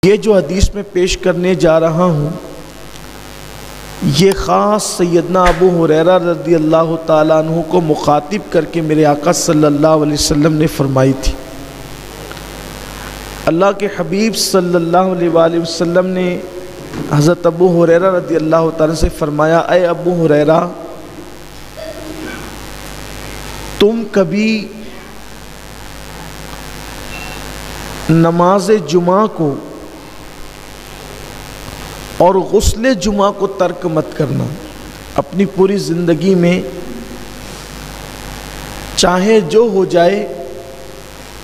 یہ جو حدیث میں پیش کرنے جا رہا ہوں یہ خاص سیدنا ابو ہریرہ رضی اللہ تعالیٰ عنہ کو مخاطب کر کے میرے آقا صلی اللہ علیہ وسلم نے فرمائی تھی۔ اللہ کے حبیب صلی اللہ علیہ وآلہ وسلم نے حضرت ابو ہریرہ رضی اللہ تعالیٰ سے فرمایا، اے ابو ہریرہ، تم کبھی نماز جمعہ کو اور غسل جمعہ کو ترک مت کرنا۔ اپنی پوری زندگی میں چاہے جو ہو جائے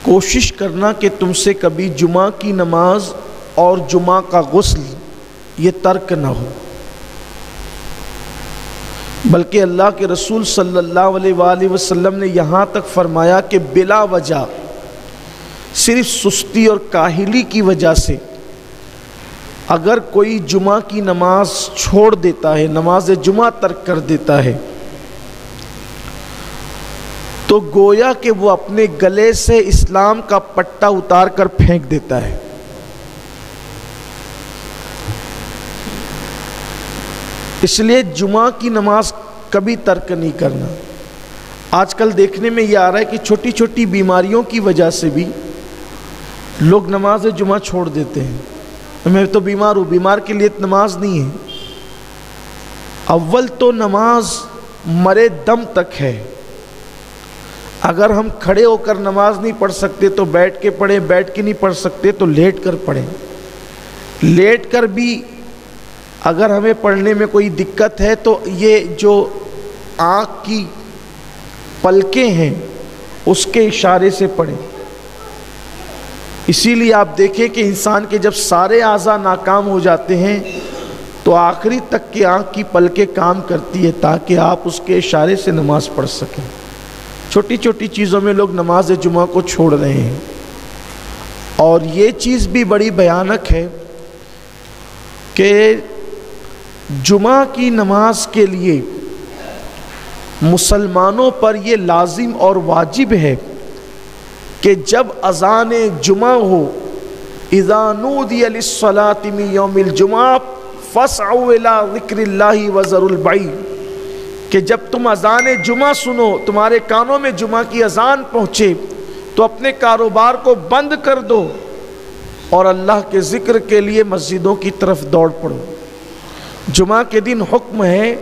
کوشش کرنا کہ تم سے کبھی جمعہ کی نماز اور جمعہ کا غسل یہ ترک نہ ہو، بلکہ اللہ کے رسول صلی اللہ علیہ وآلہ وسلم نے یہاں تک فرمایا کہ بلا وجہ صرف سستی اور کاہلی کی وجہ سے اگر کوئی جمعہ کی نماز چھوڑ دیتا ہے، نماز جمعہ ترک کر دیتا ہے، تو گویا کہ وہ اپنے گلے سے اسلام کا پٹا اتار کر پھینک دیتا ہے۔ اس لیے جمعہ کی نماز کبھی ترک نہیں کرنا۔ آج کل دیکھنے میں یہ آ رہا ہے کہ چھوٹی چھوٹی بیماریوں کی وجہ سے بھی لوگ نماز جمعہ چھوڑ دیتے ہیں۔ میں تو بیمار ہوں، بیمار کے لیے نماز نہیں ہے۔ اول تو نماز مرے دم تک ہے۔ اگر ہم کھڑے ہو کر نماز نہیں پڑھ سکتے تو بیٹھ کے پڑھیں، بیٹھ کے نہیں پڑھ سکتے تو لیٹ کر پڑھیں۔ لیٹ کر بھی اگر ہمیں پڑھنے میں کوئی دقت ہے تو یہ جو آنکھ کی پلکیں ہیں اس کے اشارے سے پڑھیں۔ اسی لیے آپ دیکھیں کہ انسان کے جب سارے اعضاء ناکام ہو جاتے ہیں تو آخری تک کی آنکھ کی پلکیں کام کرتی ہے تاکہ آپ اس کے اشارے سے نماز پڑھ سکیں۔ چھوٹی چھوٹی چیزوں میں لوگ نماز جمعہ کو چھوڑ رہے ہیں، اور یہ چیز بھی بڑی بھیانک ہے کہ جمعہ کی نماز کے لیے مسلمانوں پر یہ لازم اور واجب ہے کہ جب اذان جمعہ ہو، اذا نودی للصلاۃ من یوم الجمعہ فاسعوا الی ذکر اللہ وذروا البیع، کہ جب تم اذان جمعہ سنو، تمہارے کانوں میں جمعہ کی اذان پہنچے تو اپنے کاروبار کو بند کر دو اور اللہ کے ذکر کے لیے مسجدوں کی طرف دوڑ پڑو۔ جمعہ کے دن حکم ہے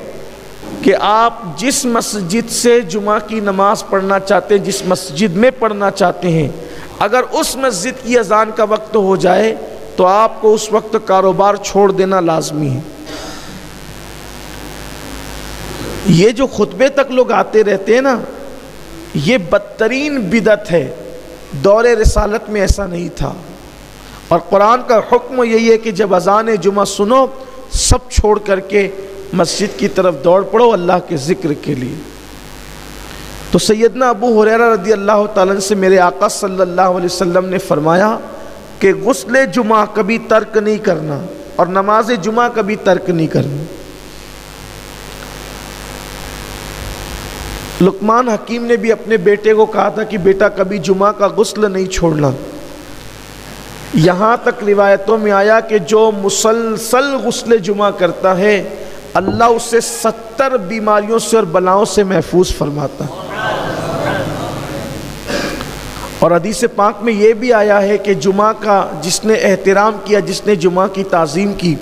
کہ آپ جس مسجد سے جمعہ کی نماز پڑھنا چاہتے ہیں، جس مسجد میں پڑھنا چاہتے ہیں، اگر اس مسجد کی اذان کا وقت ہو جائے تو آپ کو اس وقت کاروبار چھوڑ دینا لازمی ہے۔ یہ جو خطبے تک لوگ آتے رہتے ہیں نا، یہ بدترین بدعت ہے۔ دور رسالت میں ایسا نہیں تھا، اور قرآن کا حکم یہی ہے کہ جب اذان جمعہ سنو سب چھوڑ کر کے مسجد کی طرف دوڑ پڑو اللہ کے ذکر کے لیے۔ تو سیدنا ابو ہریرہ رضی اللہ تعالیٰ عنہ سے میرے آقا صلی اللہ علیہ وسلم نے فرمایا کہ غسل جمعہ کبھی ترک نہیں کرنا اور نماز جمعہ کبھی ترک نہیں کرنا۔ لقمان حکیم نے بھی اپنے بیٹے کو کہا تھا کہ بیٹا کبھی جمعہ کا غسل نہیں چھوڑنا۔ یہاں تک روایتوں میں آیا کہ جو مسلسل غسل جمعہ کرتا ہے اللہ اسے 70 بیماریوں سے اور بلاؤں سے محفوظ فرماتا ہے۔ اور حدیث پاک میں یہ بھی آیا ہے کہ جمعہ کا جس نے احترام کیا، جس نے جمعہ کی تعظیم کی،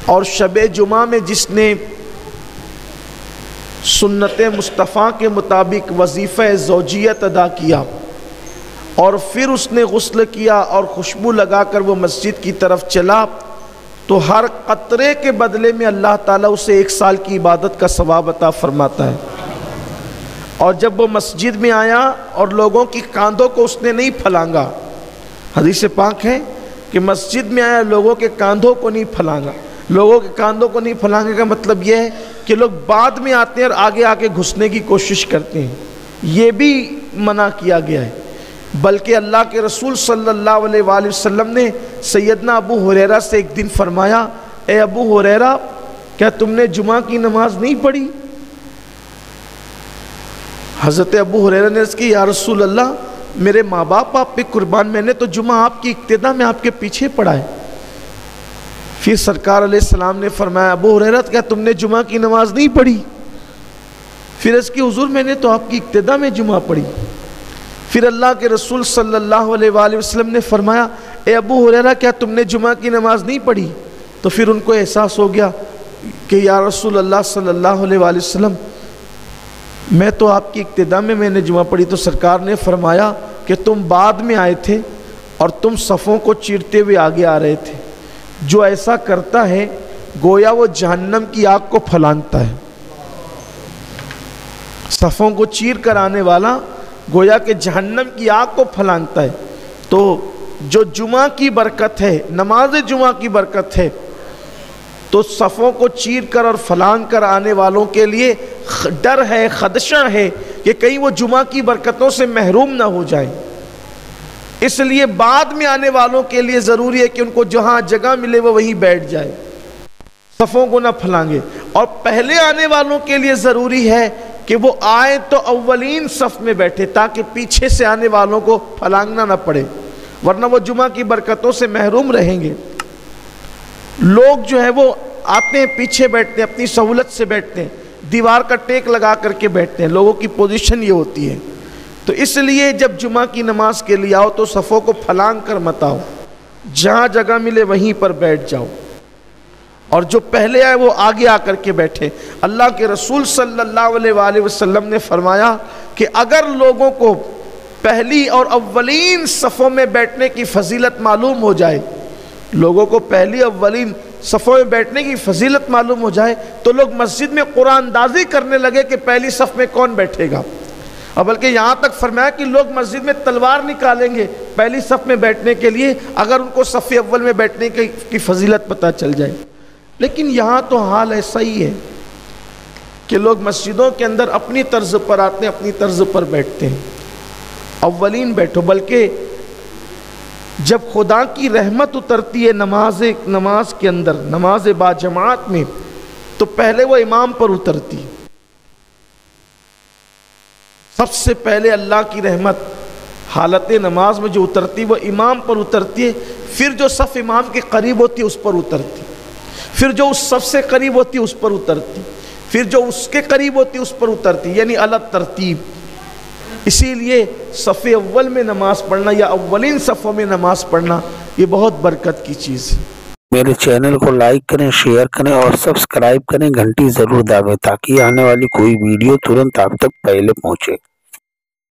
اور شب جمعہ میں جس نے سنت مصطفیٰ کے مطابق وظیفہ زوجیت ادا کیا اور پھر اس نے غسل کیا اور خوشبو لگا کر وہ مسجد کی طرف چلا، تو ہر قطرے کے بدلے میں اللہ تعالیٰ اسے 1 سال کی عبادت کا ثواب عطا فرماتا ہے۔ اور جب وہ مسجد میں آیا اور لوگوں کی کاندھوں کو اس نے نہیں پھلانگا، حدیث پاک ہے کہ مسجد میں آیا لوگوں کے کاندھوں کو نہیں پھلانگا۔ لوگوں کے کاندھوں کو نہیں پھلانگے کا مطلب یہ ہے کہ لوگ بعد میں آتے ہیں اور آگے آگے گھسنے کی کوشش کرتے ہیں، یہ بھی منع کیا گیا ہے۔ بلکہ اللہ کے رسول صلی اللہ علیہ وآلہ وسلم نے سیدنا ابو ہریرہ سے ایک دن فرمایا، اے ابو ہریرہ کیا تم نے جمعہ کی نماز نہیں پڑھی؟ حضرت ابو ہریرہ نے عرض کی، یا رسول اللہ میرے ماں باپ آپ پہ قربان، میں نے تو جمعہ آپ کی اقتدا میں آپ کے پیچھے پڑھا ہے۔ پھر سرکار علیہ السلام نے فرمایا ابو ہریرہ کیا تم نے جمعہ کی نماز نہیں پڑھی؟ پھر اس کی حضور میں نے تو آپ کی اقتدا میں جمعہ پڑھی۔ پھر اللہ کے رسول صلی اللہ علیہ وآلہ وسلم نے فرمایا اے ابو ہریرہ کیا تم نے جمعہ کی نماز نہیں پڑھی؟ تو پھر ان کو احساس ہو گیا کہ یا رسول اللہ صلی اللہ علیہ وآلہ وسلم میں تو آپ کی اقتدا میں نے جمعہ پڑھی۔ تو سرکار نے فرمایا کہ تم بعد میں آئے تھے اور تم صفوں کو چیرتے ہوئے آگے آ رہے تھے، جو ایسا کرتا ہے گویا وہ جہنم کی آگ کو پھلانگتا ہے۔ صفوں کو چیر کر آنے والا گویا کہ جہنم کی آگ کو پھلانگتا ہے۔ تو جو جمعہ کی برکت ہے، نماز جمعہ کی برکت ہے، تو صفوں کو چیر کر اور پھلانگ کر آنے والوں کے لیے ڈر ہے، خدشہ ہے کہ کہیں وہ جمعہ کی برکتوں سے محروم نہ ہو جائیں۔ اس لیے بعد میں آنے والوں کے لیے ضروری ہے کہ ان کو جہاں جگہ ملے وہ وہیں بیٹھ جائے، صفوں کو نہ پھلانگے۔ اور پہلے آنے والوں کے لیے ضروری ہے کہ وہ آئیں تو اولین صف میں بیٹھے تاکہ پیچھے سے آنے والوں کو پھلانگنا نہ پڑے، ورنہ وہ جمعہ کی برکتوں سے محروم رہیں گے۔ لوگ جو ہے وہ آتے ہیں پیچھے بیٹھتے ہیں، اپنی سہولت سے بیٹھتے ہیں، دیوار کا ٹیک لگا کر کے بیٹھتے ہیں، لوگوں کی پوزیشن یہ ہوتی ہے۔ تو اس لیے جب جمعہ کی نماز کے لیے آؤ تو صفوں کو پھلانگ کر مت آؤ، جہاں جگہ ملے وہیں پر بیٹھ جاؤ، اور جو پہلے آئے وہ آگے آ کر کے بیٹھے۔ اللہ کے رسول صلی اللہ علیہ وآلہ وسلم نے فرمایا کہ اگر لوگوں کو پہلی اور اولین صفوں میں بیٹھنے کی فضیلت معلوم ہو جائے، لوگوں کو پہلی اولین صفوں میں بیٹھنے کی فضیلت معلوم ہو جائے تو لوگ مسجد میں قرآن اندازی کرنے لگے کہ پہلی صف میں کون بیٹھے گا، اور بلکہ یہاں تک فرمایا کہ لوگ مسجد میں تلوار نکالیں گے پہلی صف میں بیٹھنے کے لیے اگر ان کو صف اول میں بیٹھنے کی فضیلت پتہ چل جائے۔ لیکن یہاں تو حال ایسا ہی ہے کہ لوگ مسجدوں کے اندر اپنی طرز پر آتے ہیں، اپنی طرز پر بیٹھتے ہیں، اولین بیٹھو۔ بلکہ جب خدا کی رحمت اترتی ہے نماز کے اندر، نماز با جماعت میں، تو پہلے وہ امام پر اترتی ہے۔ سب سے پہلے اللہ کی رحمت حالت نماز میں جو اترتی وہ امام پر اترتی ہے، پھر جو صف امام کے قریب ہوتی ہے اس پر اترتی، پھر جو اس صف سے قریب ہوتی ہے اس پر اترتی، پھر جو اس کے قریب ہوتی ہے اس پر اترتی، یعنی الگ ترتیب۔ اسی لیے صف اول میں نماز پڑھنا یا اولین صفوں میں نماز پڑھنا یہ بہت برکت کی چیز ہے۔ میرے چینل کو لائک کریں، شیئر کریں اور سبسکرائب کریں، گھنٹی ضرور دبائیں تاکہ آنے والی کوئی ویڈیو ترنت آپ تک پہلے پہنچے۔